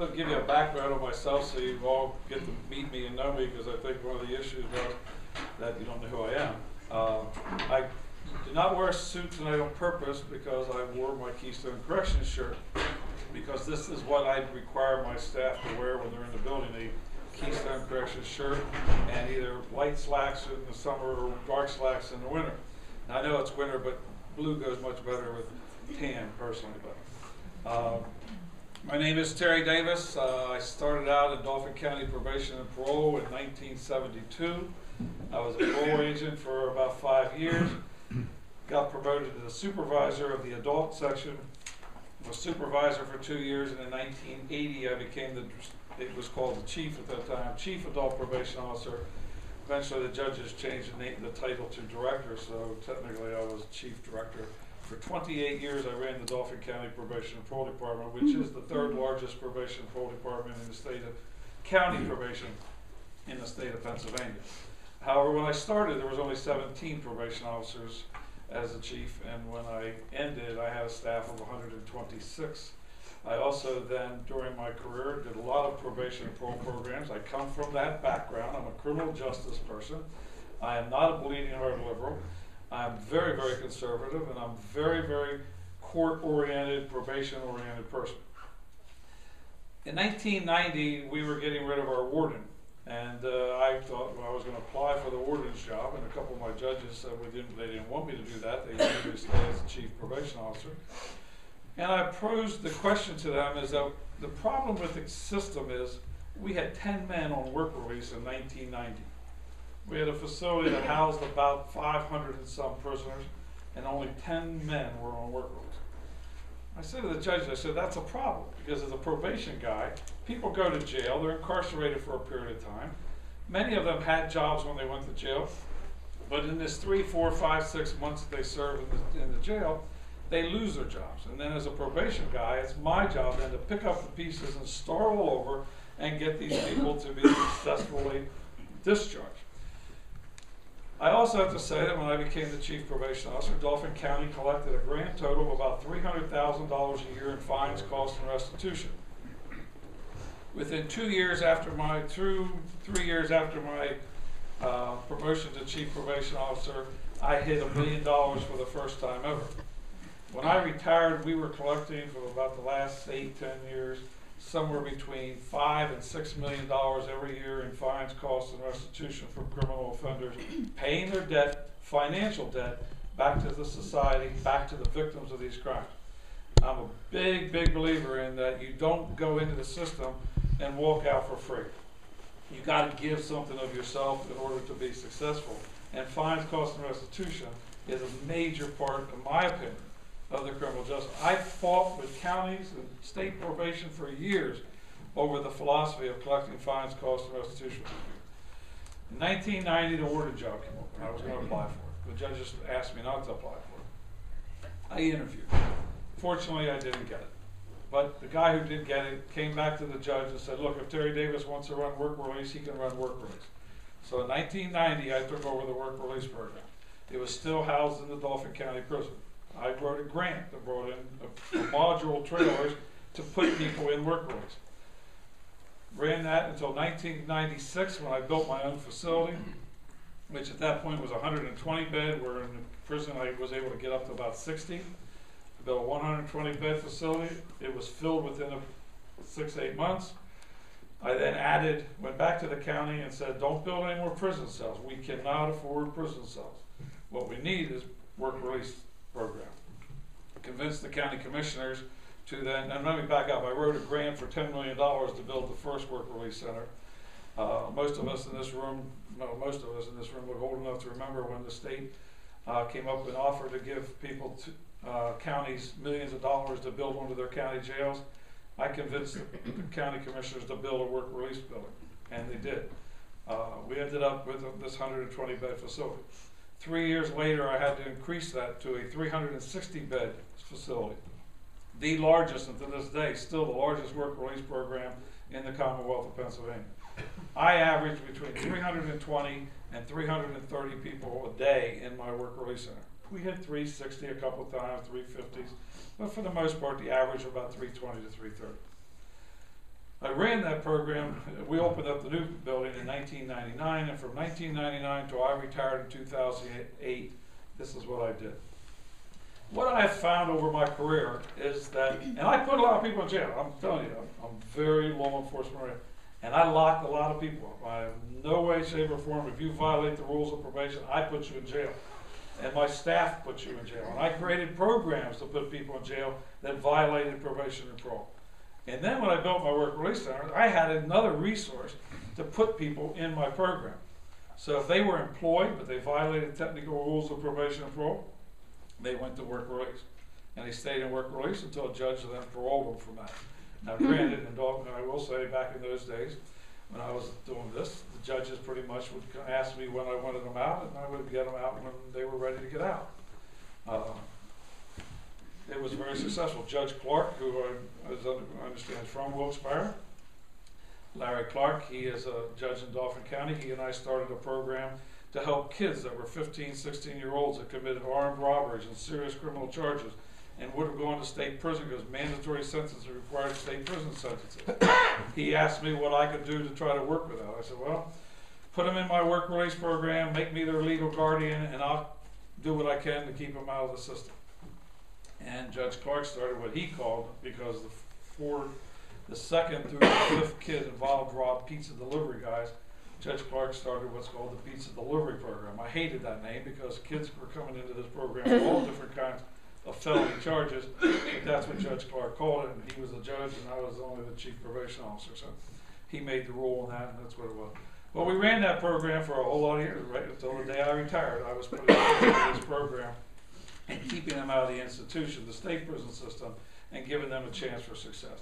to give you a background on myself so you all get to meet me and know me, because I think one of the issues was that you don't know who I am. I did not wear a suit tonight on purpose because I wore my Keystone Correctional shirt, because this is what I require my staff to wear when they're in the building, a Keystone Correctional shirt and either white slacks in the summer or dark slacks in the winter. Now, I know it's winter, but blue goes much better with tan personally. But my name is Terry Davis. I started out in Dauphin County Probation and Parole in 1972. I was a parole agent for about 5 years. Got promoted to the supervisor of the adult section. Was supervisor for 2 years, and in 1980 I became it was called the chief at that time, chief adult probation officer. Eventually the judges changed the title to director, so technically I was chief director. For 28 years I ran the Dauphin County Probation and Parole Department, which is the third largest probation and parole department in the state of county probation in the state of Pennsylvania. However, when I started, there was only 17 probation officers as the chief, and when I ended, I had a staff of 126. I also then, during my career, did a lot of probation and parole programs. I come from that background. I'm a criminal justice person. I am not a bleeding heart liberal. I'm very, very conservative, and I'm very, very court-oriented, probation-oriented person. In 1990, we were getting rid of our warden. And I thought, well, I was going to apply for the warden's job, and a couple of my judges said they didn't want me to do that. They wanted me to stay as the chief probation officer. And I posed the question to them is that the problem with the system is we had 10 men on work release in 1990. We had a facility that housed about 500 and some prisoners, and only 10 men were on work release. I said to the judge, I said, that's a problem, because as a probation guy, people go to jail, they're incarcerated for a period of time. Many of them had jobs when they went to jail, but in this 3, 4, 5, 6 months that they serve in the jail, they lose their jobs. And then as a probation guy, it's my job then to pick up the pieces and start all over and get these people to be successfully discharged. I also have to say that when I became the chief probation officer, Dauphin County collected a grand total of about $300,000 a year in fines, costs, and restitution. Within 2 years after my, 3 years after my promotion to chief probation officer, I hit $1 million for the first time ever. When I retired, we were collecting for about the last 8, 10 years, somewhere between $5 and $6 million every year in fines, costs, and restitution for criminal offenders, paying their debt, financial debt, back to the society, back to the victims of these crimes. I'm a big, big believer in that you don't go into the system and walk out for free. You got to give something of yourself in order to be successful. And fines, costs, and restitution is a major part, in my opinion, of the criminal justice. I fought with counties and state probation for years over the philosophy of collecting fines, costs, and restitution. In 1990, the warden job came up, and I was going to apply for it. The judges asked me not to apply for it. I interviewed. Fortunately, I didn't get it. But the guy who did get it came back to the judge and said, look, if Terry Davis wants to run work release, he can run work release. So in 1990, I took over the work release program. It was still housed in the Dauphin County Prison. I wrote a grant that brought in a module trailers to put people in work release. Ran that until 1996 when I built my own facility, which at that point was 120 bed, where in the prison I was able to get up to about 60. I built a 120 bed facility. It was filled within 6, 8 months. I then went back to the county and said, don't build any more prison cells. We cannot afford prison cells. What we need is work release program. Convinced the county commissioners to then, and let me back up, I wrote a grant for $10 million to build the first work release center. Most of us in this room were old enough to remember when the state came up with an offer to give people, counties, millions of dollars to build one of their county jails. I convinced the county commissioners to build a work release building, and they did. We ended up with this 120 bed facility. 3 years later, I had to increase that to a 360 bed facility. The largest, and to this day, still the largest work release program in the Commonwealth of Pennsylvania. I average between 320 and 330 people a day in my work release center. We hit 360 a couple of times, 350s, but for the most part, the average of about 320 to 330. I ran that program. We opened up the new building in 1999, and from 1999 till I retired in 2008, this is what I did. What I have found over my career is that, and I put a lot of people in jail, I'm telling you, I'm very law enforcement, and I locked a lot of people up. I have no way, shape, or form, if you violate the rules of probation, I put you in jail. And my staff put you in jail. And I created programs to put people in jail that violated probation and parole. And then when I built my work release center, I had another resource to put people in my program. So if they were employed, but they violated technical rules of probation and parole, they went to work release. And they stayed in work release until a judge then paroled them from that. Now granted, and I will say back in those days, when I was doing this, the judges pretty much would ask me when I wanted them out, and I would get them out when they were ready to get out. It was very successful. Judge Clark, who I understand is from Wilkes-Barre, Larry Clark, he is a judge in Dauphin County. He and I started a program to help kids that were 15, 16-year-olds that committed armed robberies and serious criminal charges and would have gone to state prison because mandatory sentences required state prison sentences. He asked me what I could do to try to work with that. I said, well, put them in my work release program, make me their legal guardian, and I'll do what I can to keep them out of the system. And Judge Clark started what he called, because the second through the fifth kid involved robbed pizza delivery guys, Judge Clark started what's called the pizza delivery program. I hated that name because kids were coming into this program with all different kinds of felony charges, but that's what Judge Clark called it, and he was the judge and I was only the chief probation officer, so he made the rule on that, and that's what it was. Well, we ran that program for a whole lot of years, right until the day I retired. I was putting together this program and keeping them out of the institution, the state prison system, and giving them a chance for success.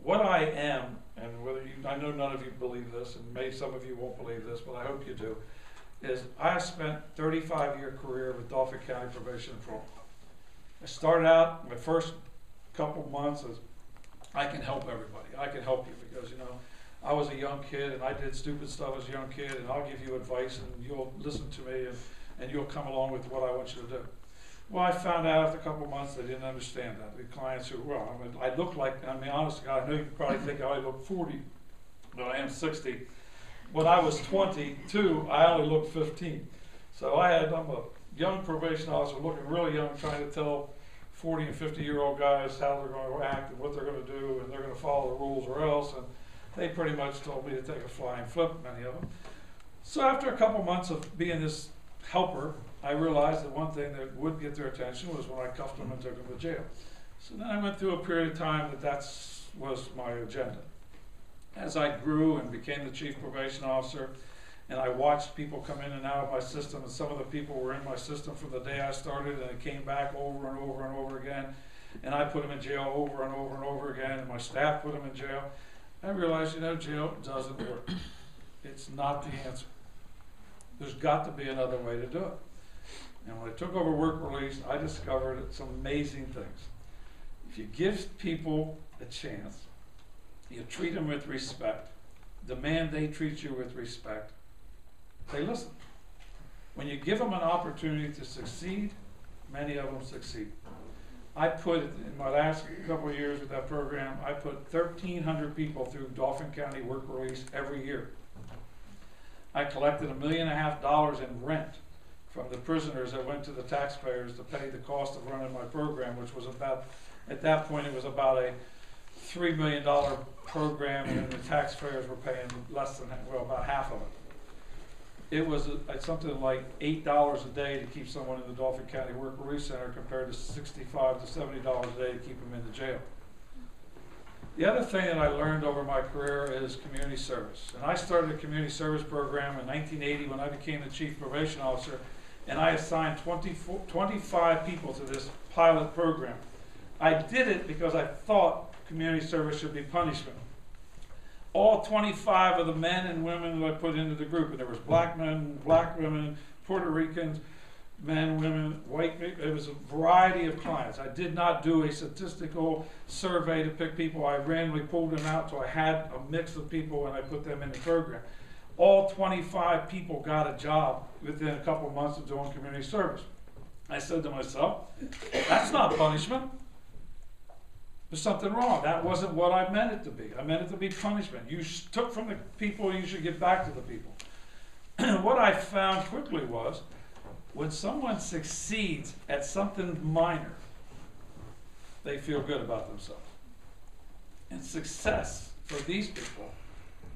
What I am, and whether you, I know none of you believe this, and maybe some of you won't believe this, but I hope you do, is I spent a 35-year career with Dauphin County Probation and Parole. I started out, my first couple months as, I can help everybody. I can help you because, you know, I was a young kid and I did stupid stuff as a young kid, and I'll give you advice and you'll listen to me and you'll come along with what I want you to do. Well, I found out after a couple months they didn't understand that. The clients who, well, I mean, I look like, I mean, honest to God, I know you probably think I look 40, but I am 60. When I was 22, I only looked 15. So I'm a young probation officer looking really young, trying to tell 40 and 50-year-old guys how they're going to act and what they're going to do, and they're going to follow the rules or else. And they pretty much told me to take a flying flip, many of them. So after a couple months of being this helper, I realized that one thing that would get their attention was when I cuffed them and took them to jail. So then I went through a period of time that was my agenda. As I grew and became the chief probation officer, and I watched people come in and out of my system, and some of the people were in my system from the day I started, and they came back over and over and over again, and I put them in jail over and over and over again, and my staff put them in jail. I realized, you know, jail doesn't work. It's not the answer. There's got to be another way to do it. And when I took over work release, I discovered some amazing things. If you give people a chance, you treat them with respect, demand they treat you with respect, they listen. When you give them an opportunity to succeed, many of them succeed. I put, in my last couple of years with that program, I put 1,300 people through Dauphin County work release every year. I collected $1.5 million in rent from the prisoners that went to the taxpayers to pay the cost of running my program, which was about, at that point it was about a $3 million program, and the taxpayers were paying less than, well, about half of it. It was something like $8 a day to keep someone in the Dauphin County Work Release Center compared to $65 to $70 a day to keep them in the jail. The other thing that I learned over my career is community service. And I started a community service program in 1980 when I became the chief probation officer, and I assigned 25 people to this pilot program. I did it because I thought community service should be punishment. All 25 of the men and women that I put into the group, and there was black men, black women, Puerto Ricans, men, women, white people, it was a variety of clients. I did not do a statistical survey to pick people. I randomly pulled them out, so I had a mix of people and I put them in the program. All 25 people got a job within a couple of months of doing community service. I said to myself, that's not punishment. There's something wrong. That wasn't what I meant it to be. I meant it to be punishment. You took from the people, you should give back to the people. What I found quickly was, when someone succeeds at something minor, they feel good about themselves. And success for these people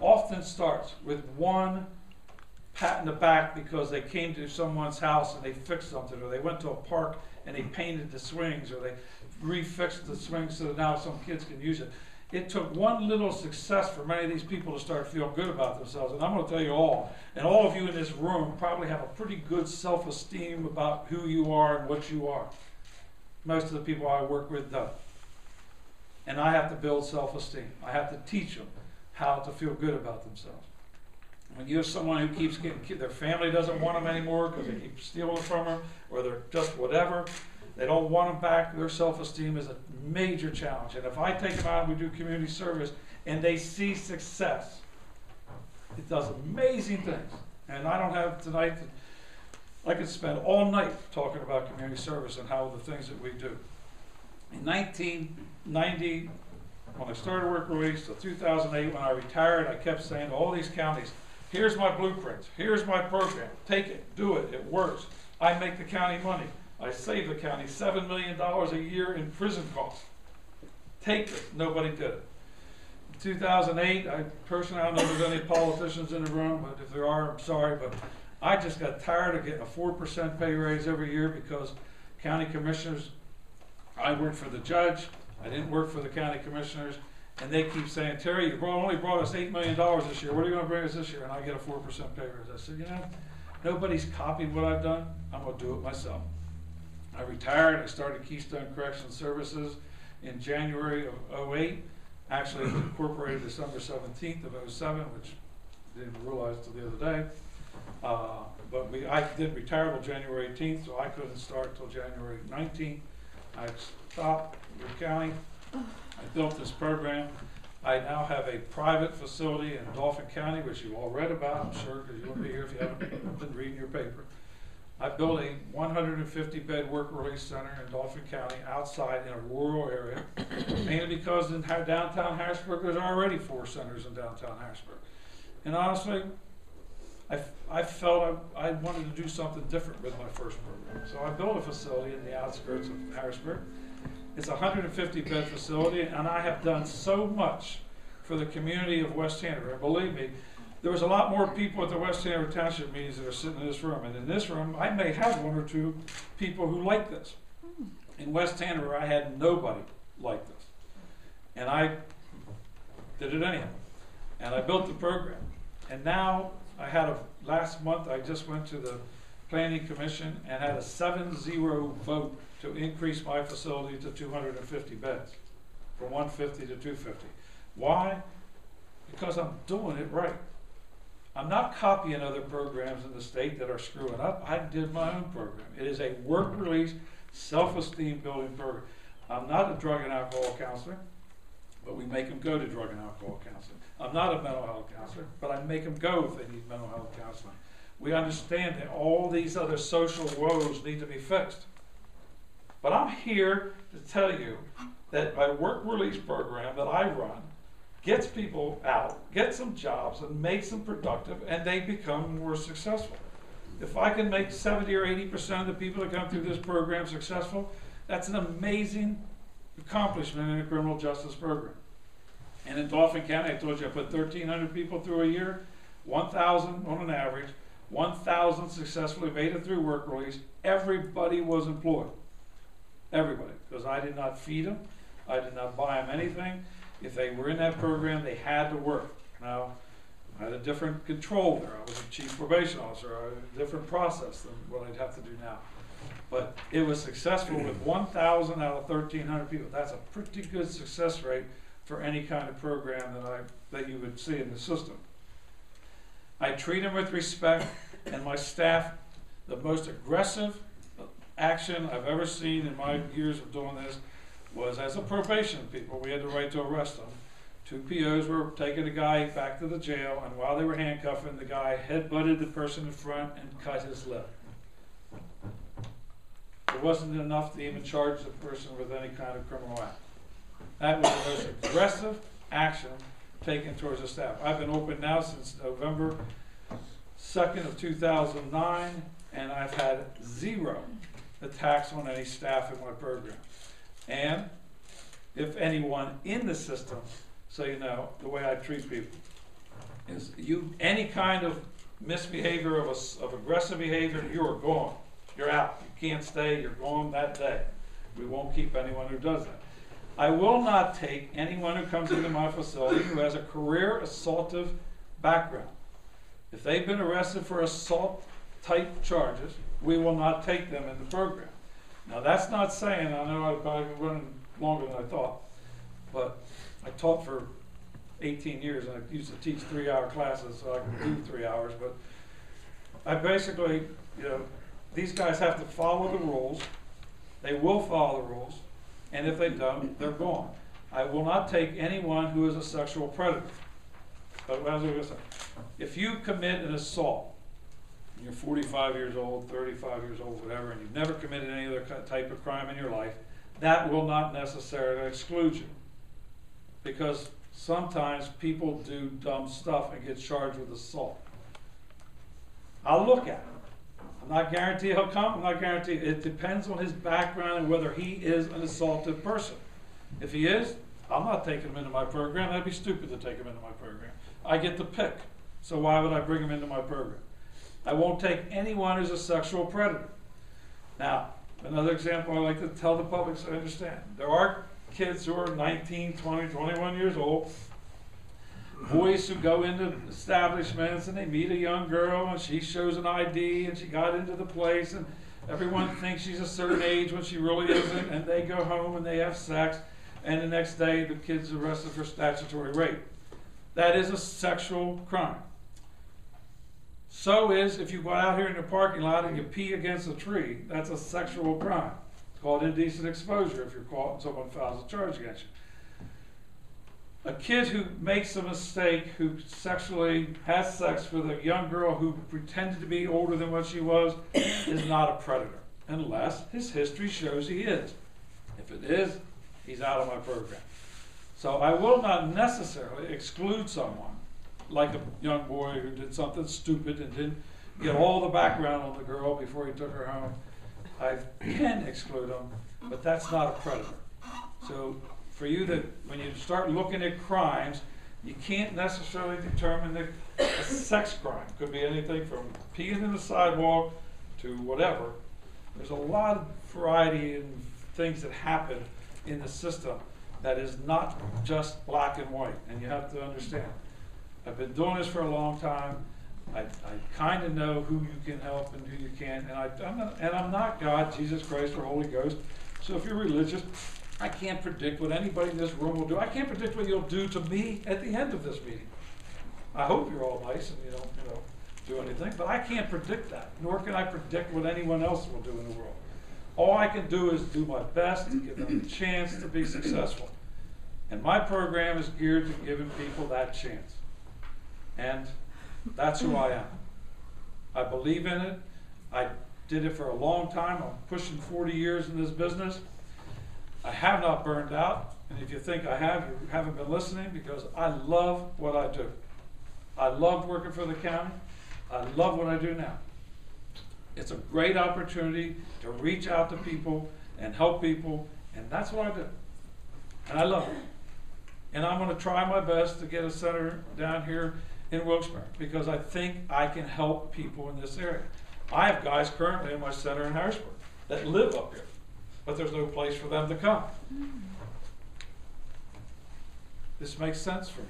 often starts with one pat in the back because they came to someone's house and they fixed something, or they went to a park and they painted the swings, or they refixed the swings so that now some kids can use it. It took one little success for many of these people to start feeling good about themselves. And I'm going to tell you all, and all of you in this room probably have a pretty good self-esteem about who you are and what you are. Most of the people I work with don't. And I have to build self-esteem. I have to teach them how to feel good about themselves. When you have someone who keeps getting, their family doesn't want them anymore because they keep stealing from them, or they're just whatever, they don't want them back, their self-esteem is a major challenge. And if I take them out and we do community service and they see success, it does amazing things. And I don't have tonight, I could spend all night talking about community service and how the things that we do. In 1990, when I started work release, to 2008, when I retired, I kept saying to all these counties, here's my blueprints, here's my program, take it, do it, it works. I make the county money. I save the county $7 million a year in prison costs. Take this. Nobody did it. In 2008, I personally, I don't know if there's any politicians in the room, but if there are, I'm sorry, but I just got tired of getting a 4% pay raise every year because county commissioners, I worked for the judge, I didn't work for the county commissioners, and they keep saying, Terry, you only brought us $8 million this year. What are you going to bring us this year? And I get a 4% pay raise. I said, you know, nobody's copied what I've done. I'm going to do it myself. I retired. I started Keystone Correctional Services in January of 2008. Actually, it was incorporated December 17th of 2007, which I didn't realize until the other day. But I did retire till January 18th, so I couldn't start till January 19th. I stopped with county. I built this program. I now have a private facility in Dauphin County, which you all read about, I'm sure, because you wouldn't be here if you haven't been reading your paper. I built a 150-bed work release center in Dauphin County outside in a rural area, mainly because in downtown Harrisburg there's already 4 centers in downtown Harrisburg. And honestly, I felt I wanted to do something different with my first program. So I built a facility in the outskirts of Harrisburg. It's a 150-bed facility, and I have done so much for the community of West Hanover. And believe me, there was a lot more people at the West Hanover Township meetings that are sitting in this room. And in this room, I may have 1 or 2 people who like this. In West Hanover, I had nobody like this. And I did it anyhow. And I built the program. And now, last month, I just went to the Planning Commission and had a 7-0 vote to increase my facility to 250 beds, from 150 to 250. Why? Because I'm doing it right. I'm not copying other programs in the state that are screwing up. I did my own program. It is a work release, self-esteem building program. I'm not a drug and alcohol counselor, but we make them go to drug and alcohol counseling. I'm not a mental health counselor, but I make them go if they need mental health counseling. We understand that all these other social woes need to be fixed. But I'm here to tell you that my work release program that I run gets people out, gets them jobs, and makes them productive, and they become more successful. If I can make 70 or 80% of the people that come through this program successful, that's an amazing accomplishment in a criminal justice program. And in Dauphin County, I told you I put 1,300 people through a year, 1,000 on an average, 1,000 successfully made it through work release. Everybody was employed. Everybody, because I did not feed them, I did not buy them anything. If they were in that program, they had to work. Now, I had a different control there. I was a chief probation officer. I had a different process than what I'd have to do now. But it was successful with 1,000 out of 1,300 people. That's a pretty good success rate for any kind of program that you would see in the system. I treat them with respect, and my staff, the most aggressive action I've ever seen in my years of doing this was as a probation people. We had the right to arrest them. 2 POs were taking a guy back to the jail, and while they were handcuffing, the guy headbutted the person in front and cut his lip. It wasn't enough to even charge the person with any kind of criminal act. That was the most aggressive action taken towards the staff. I've been open now since November 2nd of 2009, and I've had 0 attacks on any staff in my program. And if anyone in the system, so you know, the way I treat people is any kind of misbehavior of aggressive behavior, you are gone. You're out. You can't stay. You're gone that day. We won't keep anyone who does that. I will not take anyone who comes into my facility who has a career assaultive background. If they've been arrested for assault type charges, we will not take them in the program. Now that's not saying, I know I've probably been running longer than I thought, but I taught for 18 years and I used to teach 3-hour classes so I could do 3 hours, but I basically, these guys have to follow the rules. They will follow the rules, and if they don't, they're gone. I will not take anyone who is a sexual predator. But what I was going to say, if you commit an assault, and you're 45 years old, 35 years old, whatever, and you've never committed any other type of crime in your life, that will not necessarily exclude you. Because sometimes people do dumb stuff and get charged with assault. I'll look at it. I'm not guaranteed he'll come. I'm not guaranteed. It depends on his background and whether he is an assaultive person. If he is, I'm not taking him into my program. That'd be stupid to take him into my program. I get to pick. So why would I bring him into my program? I won't take anyone who's a sexual predator. Now, another example I like to tell the public so they understand. There are kids who are 19, 20, 21 years old, boys who go into establishments and they meet a young girl and she shows an ID and she got into the place and everyone thinks she's a certain age when she really isn't, and they go home and they have sex, and the next day the kid's arrested for statutory rape. That is a sexual crime. So is if you go out here in the parking lot and you pee against a tree, that's a sexual crime. It's called indecent exposure if you're caught and someone files a charge against you. A kid who makes a mistake, who sexually has sex with a young girl who pretended to be older than what she was, is not a predator, unless his history shows he is. If it is, he's out of my program. So I will not necessarily exclude someone, like a young boy who did something stupid and didn't get all the background on the girl before he took her home. I can exclude him, but that's not a predator. So for you that when you start looking at crimes, you can't necessarily determine that a sex crime could be anything from peeing in the sidewalk to whatever. There's a lot of variety in things that happen in the system that is not just black and white, and you have to understand. I've been doing this for a long time. I kind of know who you can help and who you can't, and I'm not God, Jesus Christ, or Holy Ghost. So if you're religious, I can't predict what anybody in this room will do. I can't predict what you'll do to me at the end of this meeting. I hope you're all nice and you don't, do anything, but I can't predict that, nor can I predict what anyone else will do in the world. All I can do is do my best to give them a chance to be successful. And my program is geared to giving people that chance. And that's who I am. I believe in it. I did it for a long time. I'm pushing 40 years in this business. I have not burned out, and if you think I have, you haven't been listening, because I love what I do. I loved working for the county. I love what I do now. It's a great opportunity to reach out to people and help people, and that's what I do. And I love it. And I'm going to try my best to get a center down here in Wilkes-Barre, because I think I can help people in this area. I have guys currently in my center in Harrisburg that live up here, but there's no place for them to come. This makes sense for me.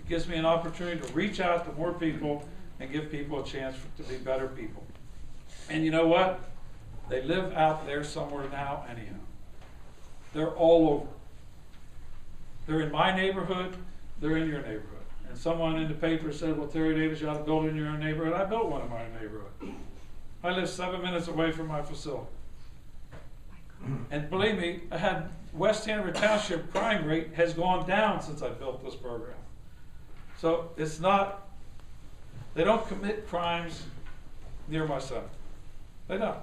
It gives me an opportunity to reach out to more people and give people a chance to be better people. And you know what? They live out there somewhere now anyhow. They're all over. They're in my neighborhood, they're in your neighborhood. And someone in the paper said, well, Terry Davis, you ought to build in your own neighborhood. I built one in my neighborhood. I live 7 minutes away from my facility. And believe me, I had West Hanover Township crime rate has gone down since I built this program. So it's not, they don't commit crimes near my center. They don't.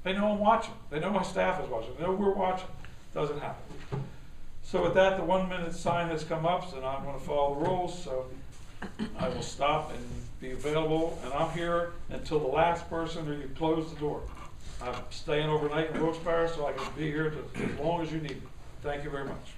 They know I'm watching. They know my staff is watching. They know we're watching. Doesn't happen. So with that, the 1 minute sign has come up, and I'm gonna follow the rules, so I will stop and be available, and I'm here until the last person or you close the door. I'm staying overnight in Wilkes-Barre, so I can be here as long as you need me. Thank you very much.